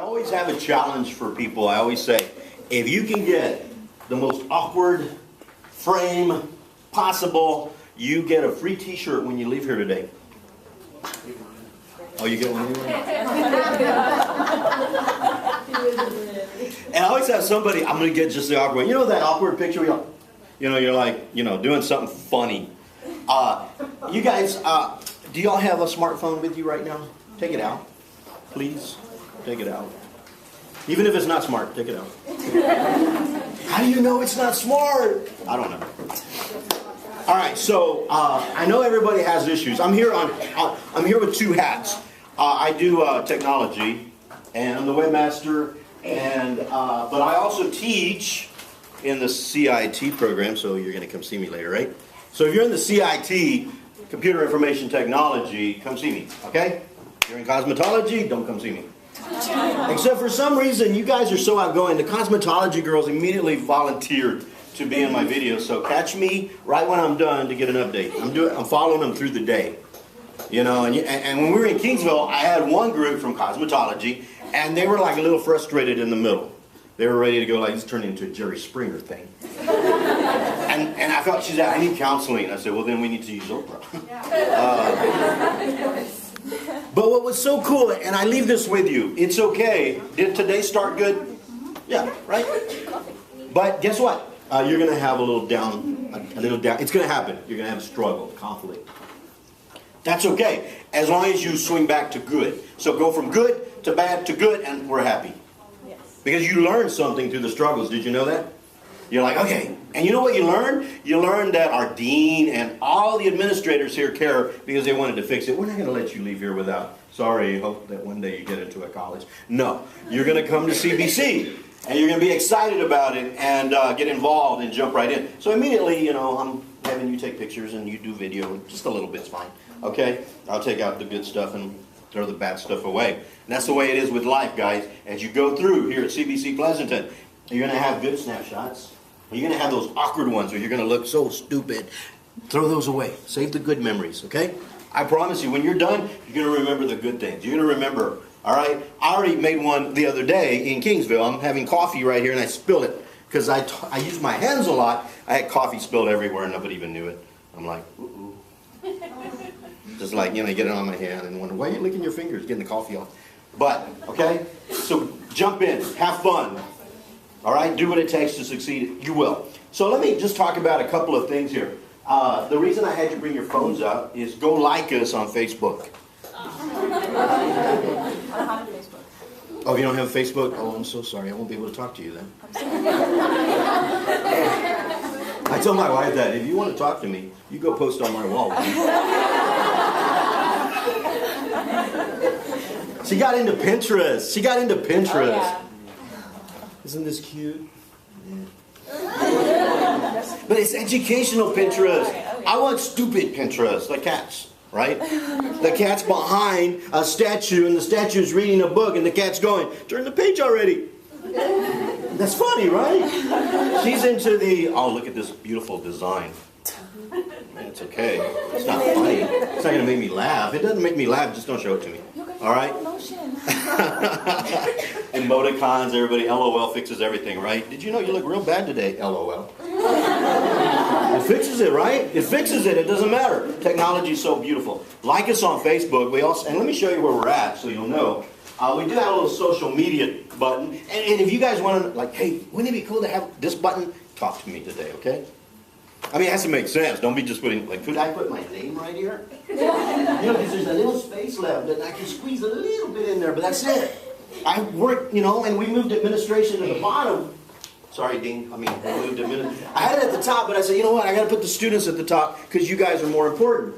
always have a challenge for people. I always say, if you can get the most awkward frame possible, you get a free t-shirt when you leave here today. Oh, you get one anyway? And I always have somebody, I'm going to get just the awkward one. You know that awkward picture? You're like, doing something funny. You guys, do y'all have a smartphone with you right now? Take it out. Please, take it out. Even if it's not smart, take it out. How do you know it's not smart? I don't know. All right, so I know everybody has issues. I'm here with two hats. I do technology, and I'm the webmaster, but I also teach in the CIT program. So you're going to come see me later, right? So if you're in the CIT, Computer Information Technology, come see me. Okay? If you're in cosmetology, don't come see me. Except for some reason, you guys are so outgoing. The cosmetology girls immediately volunteered to be in my video. So catch me right when I'm done to get an update. I'm following them through the day. And when we were in Kingsville, I had one group from cosmetology, and they were like a little frustrated in the middle. They were ready to go like, this turned into a Jerry Springer thing. And I felt, she said, I need counseling. And I said, well, then we need to use Oprah. But what was so cool, and I leave this with you, it's okay. Did today start good? Yeah, right? But guess what? You're going to have a little down. It's going to happen. You're going to have a struggle, conflict. That's okay, as long as you swing back to good. So go from good to bad to good, and we're happy. Yes. Because you learned something through the struggles. Did you know that? You're like, okay. And you know what you learned? You learned that our dean and all the administrators here care because they wanted to fix it. We're not going to let you leave here without, sorry, hope that one day you get into a college. No. You're going to come to CBC. And you're going to be excited about it and get involved and jump right in. So immediately, I'm having you take pictures and you do video. Just a little bit's fine. Okay? I'll take out the good stuff and throw the bad stuff away. And that's the way it is with life, guys. As you go through here at CBC Pleasanton, you're going to have good snapshots. You're going to have those awkward ones where you're going to look so stupid. Throw those away. Save the good memories, okay? I promise you, when you're done, you're going to remember the good things. You're going to remember, all right? I already made one the other day in Kingsville. I'm having coffee right here, and I spilled it because I use my hands a lot. I had coffee spilled everywhere, and nobody even knew it. I'm like, ooh. Just like, you get it on my hand and wonder, why are you licking your fingers getting the coffee off? But, okay? So jump in. Have fun. All right? Do what it takes to succeed. You will. So let me just talk about a couple of things here. The reason I had you bring your phones up is go like us on Facebook. Oh, you don't have Facebook? Oh, I'm so sorry. I won't be able to talk to you then. I told my wife that if you want to talk to me, you go post on my wall. She got into Pinterest. Oh, yeah. Isn't this cute? Yeah. But it's educational Pinterest. I want stupid Pinterest, like cats, right? The cat's behind a statue, and the statue's reading a book, and the cat's going, turn the page already. That's funny, right? She's into the, oh, look at this beautiful design. Man, it's okay. It's not funny. It's not going to make me laugh. It doesn't make me laugh. Just don't show it to me. All right? Emoticons, everybody, LOL fixes everything, right? Did you know you look real bad today? LOL. It fixes it, right? It fixes it. It doesn't matter. Technology is so beautiful. Like us on Facebook. And let me show you where we're at so you'll know. We do have a little social media button. And if you guys want to, like, hey, wouldn't it be cool to have this button? Talk to me today, okay? I mean, it has to make sense. Don't be just putting, like, could I put my name right here? Because there's a little space left, and I can squeeze a little bit in there, but that's it. I work, and we moved administration to the bottom. Sorry, Dean. We moved administration. I had it at the top, but I said, you know what? I got to put the students at the top because you guys are more important.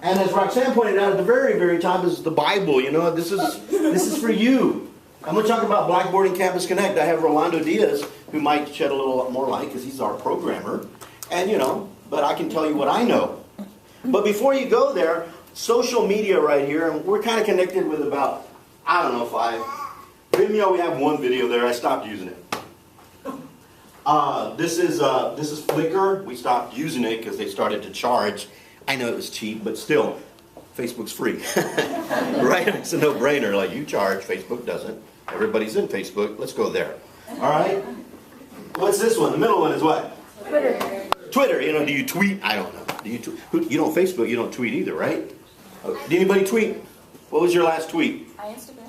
And as Roxanne pointed out, at the very, very top is the Bible. This is for you. I'm going to talk about Blackboarding Campus Connect. I have Rolando Diaz, who might shed a little more light because he's our programmer. And, but I can tell you what I know. But before you go there, social media right here, and we're kind of connected with about, I don't know, 5. Vimeo, we have one video there. I stopped using it. This is Flickr. We stopped using it because they started to charge. I know it was cheap, but still, Facebook's free. Right? It's a no-brainer. Like, you charge, Facebook doesn't. Everybody's in Facebook. Let's go there. All right. What's this one? The middle one is what? Twitter. Twitter. You know, do you tweet? I don't know. Do you you don't Facebook, you don't tweet either, right? Did anybody tweet? What was your last tweet? Instagram.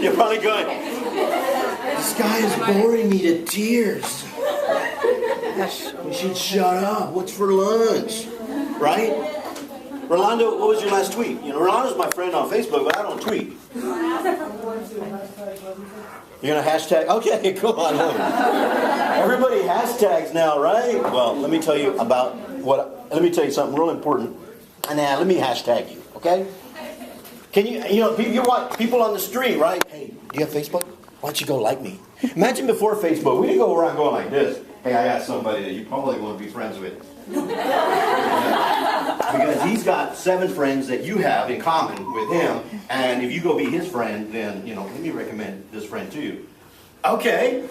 You're probably going, this guy is boring me to tears. You should shut up. What's for lunch? Right? Rolando, what was your last tweet? You know, Rolando's my friend on Facebook, but I don't tweet. You're going to hashtag? Okay, cool. I love it. Everybody hashtags now, right? Well, let me tell you let me tell you something real important. And let me hashtag you, okay? Can you know, people on the street, right? Hey, do you have Facebook? Why don't you go like me? Imagine before Facebook, we didn't go around going like this. Hey, I got somebody that you probably want to be friends with. Because he's got 7 friends that you have in common with him, and if you go be his friend, then, you know, let me recommend this friend to you. Okay.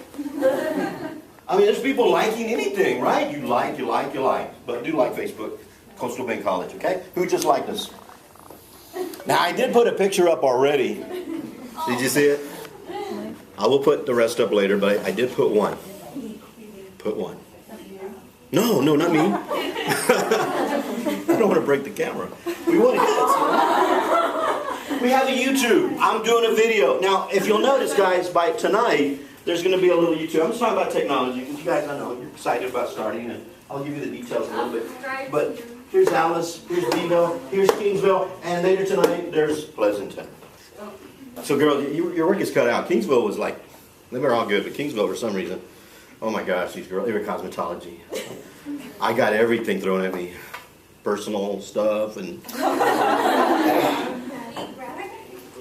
I mean, there's people liking anything, right? You like. But do like Facebook, Coastal Bend College, okay? Who just liked us? Now, I did put a picture up already. Did you see it? I will put the rest up later, but I did put one. Put one. No, not me. I don't want to break the camera. We want hits. We have a YouTube. I'm doing a video. Now, if you'll notice, guys, by tonight, there's going to be a little YouTube. I'm just talking about technology, because you guys, I know, you're excited about starting, and I'll give you the details a little bit. But here's Alice, here's Vito, here's Kingsville, and later tonight, there's Pleasanton. So, girls, your work is cut out. Kingsville was like, they were all good, but Kingsville, for some reason, oh my gosh, these girls, they were cosmetology. I got everything thrown at me. Personal stuff, and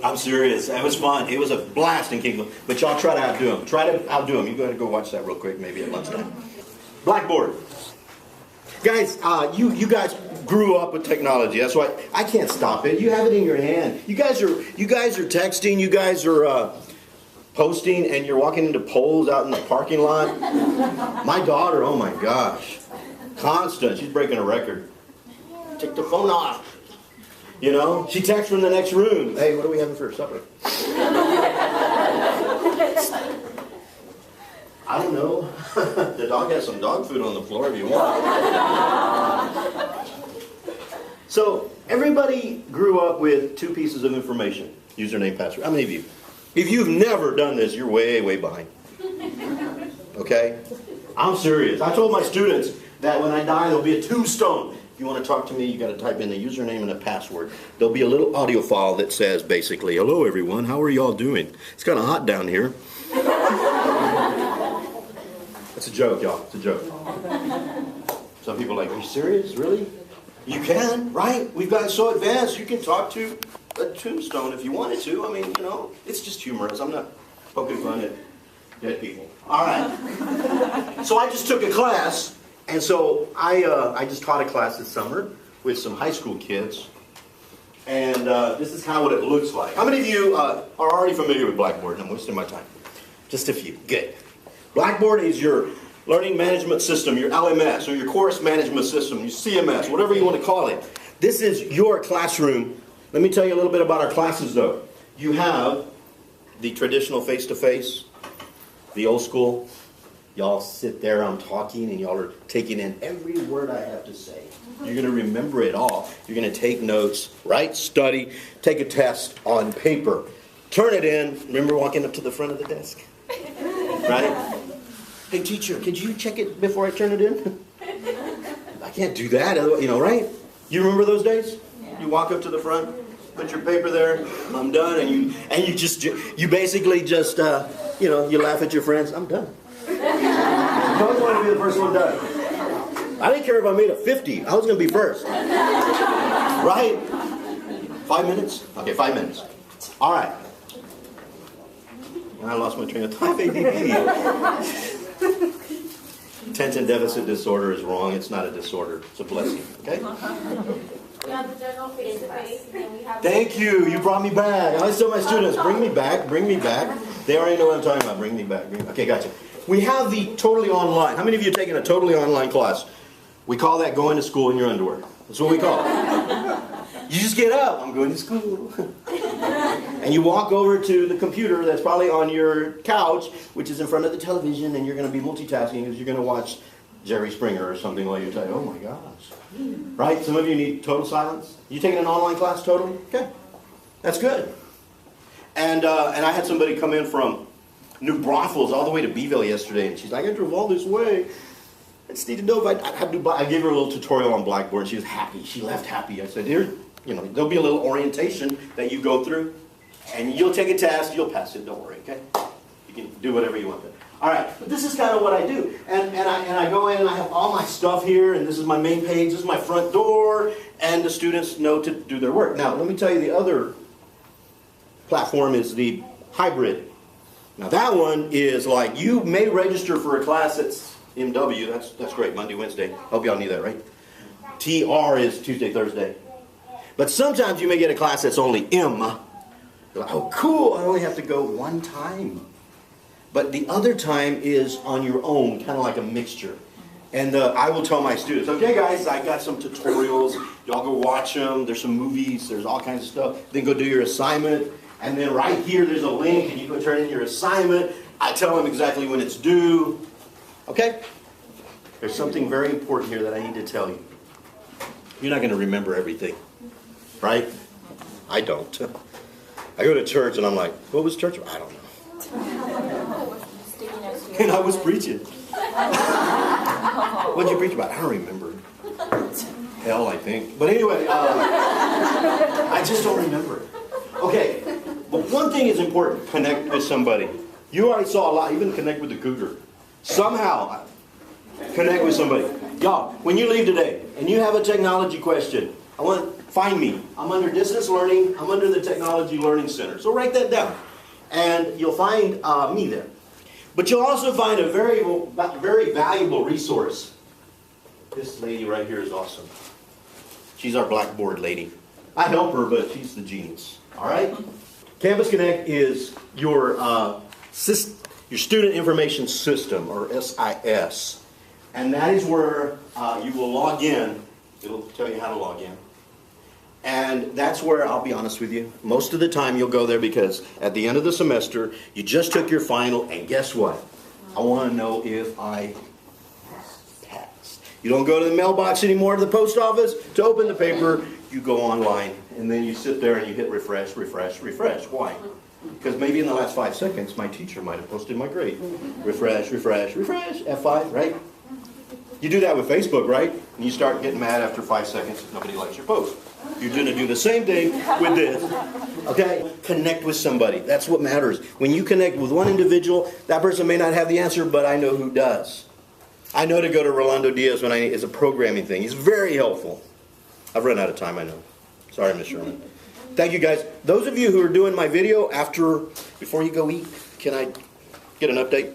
I'm serious. It was fun. It was a blast in Kingsville. But y'all try to outdo them. You gotta go watch that real quick, maybe at lunchtime. Blackboard. Guys, you guys grew up with technology. That's why I can't stop it. You have it in your hand. You guys are texting. You guys are posting, and you're walking into polls out in the parking lot. My daughter, oh my gosh, constant. She's breaking a record. Take the phone off. You know, she texts from the next room. Hey, what are we having for supper? I don't know. The dog has some dog food on the floor if you want. So, everybody grew up with 2 pieces of information. Username, password. How many of you? If you've never done this, you're way, way behind. Okay? I'm serious. I told my students that when I die, there'll be a tombstone. If you want to talk to me, you got to type in the username and a password. There'll be a little audio file that says basically, hello everyone, how are y'all doing? It's kind of hot down here. It's a joke, y'all. It's a joke. Some people are like, are you serious? Really? You can, right? We've gotten so advanced, you can talk to a tombstone if you wanted to. I mean, you know, it's just humorous. I'm not poking fun at dead people. All right. So I just took a class. And so I just taught a class this summer with some high school kids. And this is kind of what it looks like. How many of you are already familiar with Blackboard? I'm wasting my time. Just a few. Good. Blackboard is your learning management system, your LMS, or your course management system, your CMS, whatever you want to call it. This is your classroom. Let me tell you a little bit about our classes, though. You have the traditional face-to-face, the old school. Y'all sit there, I'm talking, and y'all are taking in every word I have to say. You're going to remember it all. You're going to take notes, right? Study, take a test on paper. Turn it in. Remember walking up to the front of the desk? Right? Hey, teacher, could you check it before I turn it in? I can't do that, you know, right? You remember those days? Yeah. You walk up to the front, put your paper there, I'm done, and you basically just, you know, you laugh at your friends, I'm done. I always wanted to be the first one done. I didn't care if I made a 50. I was going to be first. Right? 5 minutes? Okay, 5 minutes. All right. And I lost my train of thought. Attention deficit disorder is wrong. It's not a disorder. It's a blessing. Okay? We have the general face-to-face, and then we have... Thank you. You brought me back. I always tell my students, bring me back. Bring me back. They already know what I'm talking about. Bring me back. Okay, gotcha. We have the totally online. How many of you have taken a totally online class? We call that going to school in your underwear. That's what we call it. You just get up. I'm going to school. And you walk over to the computer that's probably on your couch, which is in front of the television, and you're going to be multitasking because you're going to watch Jerry Springer or something while you tell you, oh my gosh. Right? Some of you need total silence. You taking an online class totally? Okay. That's good. And I had somebody come in from New Braunfels all the way to Beeville yesterday, and she's like, I drove all this way. I just need to know if I have to buy. I gave her a little tutorial on Blackboard, and she was happy. She left happy. I said, here, there'll be a little orientation that you go through, and you'll take a test, you'll pass it, don't worry, okay? You can do whatever you want to. All right, but this is kind of what I do. And I go in and I have all my stuff here, and this is my main page, this is my front door, and the students know to do their work. Now, let me tell you, the other platform is the hybrid. Now that one is like, you may register for a class that's MW, that's great, Monday, Wednesday. Hope y'all knew that, right? TR is Tuesday, Thursday. But sometimes you may get a class that's only M. You're like, oh cool, I only have to go one time. But the other time is on your own, kind of like a mixture. And I will tell my students, okay guys, I got some tutorials, y'all go watch them, there's some movies, there's all kinds of stuff. Then go do your assignment. And then right here, there's a link, and you can turn in your assignment. I tell them exactly when it's due. Okay? There's something very important here that I need to tell you. You're not going to remember everything, right? I don't. I go to church, and I'm like, what was church? I don't know. And I was preaching. What did you preach about? I don't remember. Hell, I think. But anyway, I just don't remember it. Okay. But one thing is important, connect with somebody. You already saw a lot, even connect with the Cougar. Somehow, connect with somebody. Y'all, when you leave today and you have a technology question, find me. I'm under distance learning, I'm under the Technology Learning Center. So write that down. And you'll find me there. But you'll also find a very valuable resource. This lady right here is awesome. She's our Blackboard lady. I help her, but she's the genius. All right? Campus Connect is your Student Information System, or SIS. And that is where you will log in. It'll tell you how to log in. And that's where, I'll be honest with you, most of the time you'll go there because at the end of the semester, you just took your final, and guess what? I want to know if I passed. You don't go to the mailbox anymore, to the post office, to open the paper. You go online, and then you sit there and you hit refresh, refresh, refresh. Why? Because maybe in the last 5 seconds, my teacher might have posted my grade. Refresh, refresh, refresh, F5, right? You do that with Facebook, right? And you start getting mad after 5 seconds if nobody likes your post. You're going to do the same thing with this. Okay? Connect with somebody. That's what matters. When you connect with one individual, that person may not have the answer, but I know who does. I know to go to Rolando Diaz when it's a programming thing. He's very helpful. I've run out of time, I know. Sorry, Miss Sherman. Thank you, guys. Those of you who are doing my video before you go eat, can I get an update?